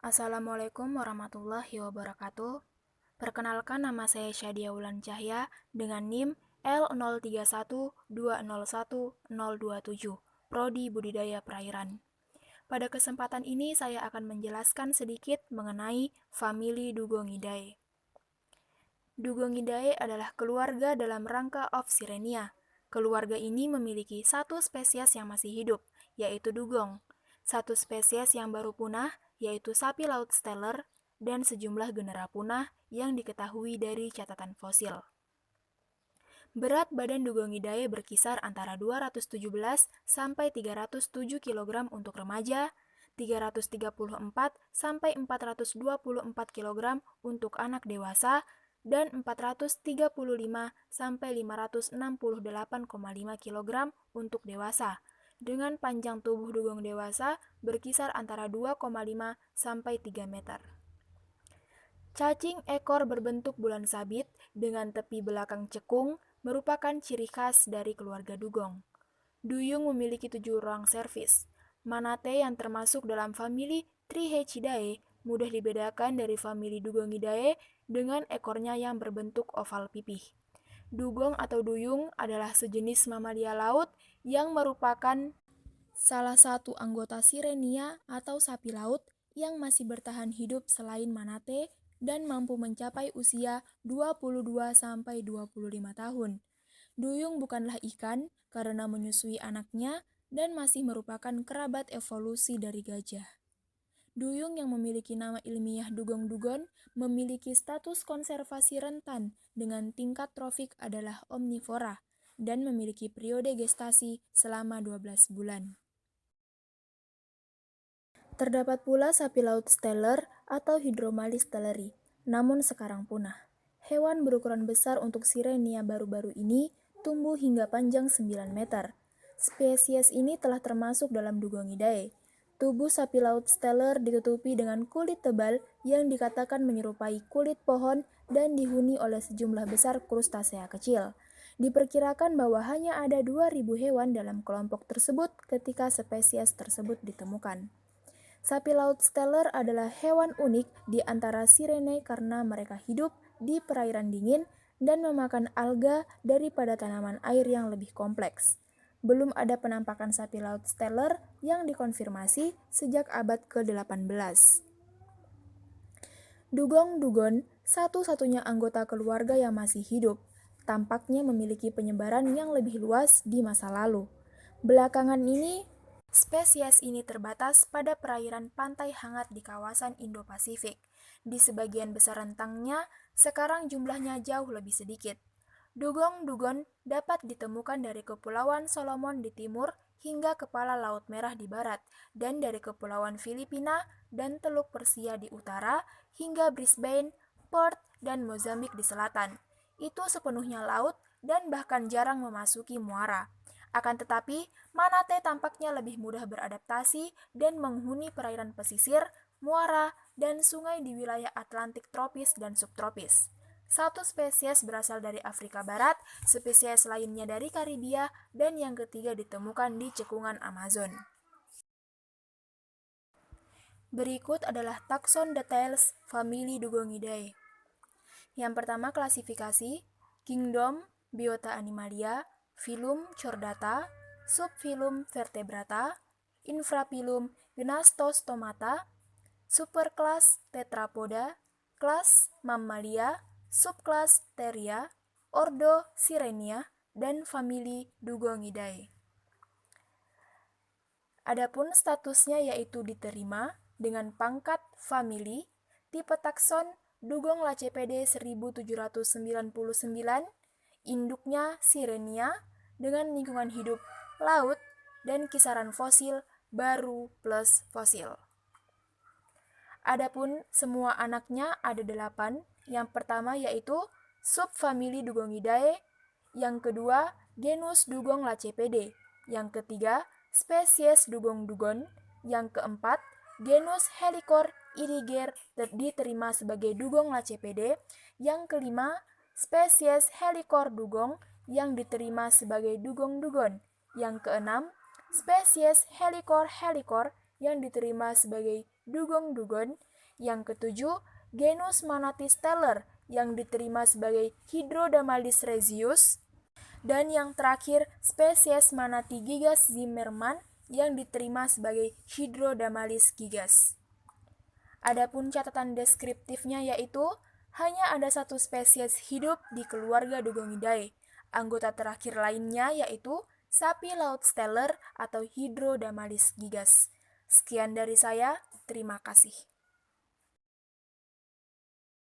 Assalamualaikum warahmatullahi wabarakatuh. Perkenalkan, nama saya Syadia Wulan Cahya dengan NIM L0312011027, Prodi Budidaya Perairan. Pada kesempatan ini saya akan menjelaskan sedikit mengenai famili Dugongidae. Dugongidae adalah keluarga dalam rangka Opsirenia. Keluarga ini memiliki satu spesies yang masih hidup, yaitu dugong, satu spesies yang baru punah, yaitu sapi laut Steller, dan sejumlah genera punah yang diketahui dari catatan fosil. Berat badan Dugongidae berkisar antara 217 sampai 307 kg untuk remaja, 334 sampai 424 kg untuk anak dewasa, dan 435 sampai 568,5 kg untuk dewasa. Dengan panjang tubuh dugong dewasa berkisar antara 2,5 sampai 3 meter. Cacing ekor berbentuk bulan sabit dengan tepi belakang cekung merupakan ciri khas dari keluarga dugong. Duyung memiliki 7 ruang servis. Manatee yang termasuk dalam famili Triachidae mudah dibedakan dari famili Dugongidae dengan ekornya yang berbentuk oval pipih. Dugong atau duyung adalah sejenis mamalia laut yang merupakan salah satu anggota Sirenia atau sapi laut yang masih bertahan hidup selain manatee dan mampu mencapai usia 22-25 tahun. Duyung bukanlah ikan karena menyusui anaknya dan masih merupakan kerabat evolusi dari gajah. Duyung yang memiliki nama ilmiah dugong dugon memiliki status konservasi rentan dengan tingkat trofik adalah omnivora dan memiliki periode gestasi selama 12 bulan. Terdapat pula sapi laut Steller atau Hydromalis stelleri, namun sekarang punah. Hewan berukuran besar untuk Sirenia baru-baru ini tumbuh hingga panjang 9 meter. Spesies ini telah termasuk dalam Dugongidae. Tubuh sapi laut Steller ditutupi dengan kulit tebal yang dikatakan menyerupai kulit pohon dan dihuni oleh sejumlah besar krustasea kecil. Diperkirakan bahwa hanya ada 2.000 hewan dalam kelompok tersebut ketika spesies tersebut ditemukan. Sapi laut Steller adalah hewan unik di antara Sirene karena mereka hidup di perairan dingin dan memakan alga daripada tanaman air yang lebih kompleks. Belum ada penampakan sapi laut Steller yang dikonfirmasi sejak abad ke-18. Dugong dugon, satu-satunya anggota keluarga yang masih hidup, tampaknya memiliki penyebaran yang lebih luas di masa lalu. Belakangan ini, spesies ini terbatas pada perairan pantai hangat di kawasan Indo-Pasifik. Di sebagian besar rentangnya, sekarang jumlahnya jauh lebih sedikit. Dugong dugon dapat ditemukan dari Kepulauan Solomon di timur hingga Kepala Laut Merah di barat, dan dari Kepulauan Filipina dan Teluk Persia di utara hingga Brisbane, Perth, dan Mozambik di selatan. Itu sepenuhnya laut dan bahkan jarang memasuki muara. Akan tetapi, manatee tampaknya lebih mudah beradaptasi dan menghuni perairan pesisir, muara, dan sungai di wilayah Atlantik tropis dan subtropis. Satu spesies berasal dari Afrika Barat, spesies lainnya dari Karibia, dan yang ketiga ditemukan di cekungan Amazon. Berikut adalah takson details famili Dugongidae. Yang pertama, klasifikasi, kingdom, biota animalia, filum Chordata, subfilum Vertebrata, infrafilum Gnastostomata, superkelas Tetrapoda, kelas Mammalia, subkelas Theria, ordo Sirenia, dan famili Dugongidae. Adapun statusnya yaitu diterima dengan pangkat famili, tipe takson Dugong Lacepede 1799, induknya Sirenia dengan lingkungan hidup laut dan kisaran fosil baru plus fosil. Adapun semua anaknya ada 8. Yang pertama yaitu subfamili Dugongidae, yang kedua genus Dugong Lacepede, yang ketiga spesies Dugong dugon, yang keempat genus Helicor iriger diterima sebagai Dugong Lacepede, yang kelima spesies Helicor dugong yang diterima sebagai Dugong dugon, yang keenam spesies Helicor yang diterima sebagai Dugong dugon, Yang ketujuh, genus Manatis teller yang diterima sebagai Hydrodamalis regius. Dan yang terakhir, spesies Manatee gigas Zimmermann yang diterima sebagai Hydrodamalis gigas. Adapun catatan deskriptifnya yaitu hanya ada satu spesies hidup di keluarga Dugongidae. Anggota terakhir lainnya yaitu sapi laut steller atau Hydrodamalis gigas. Sekian dari saya, terima kasih.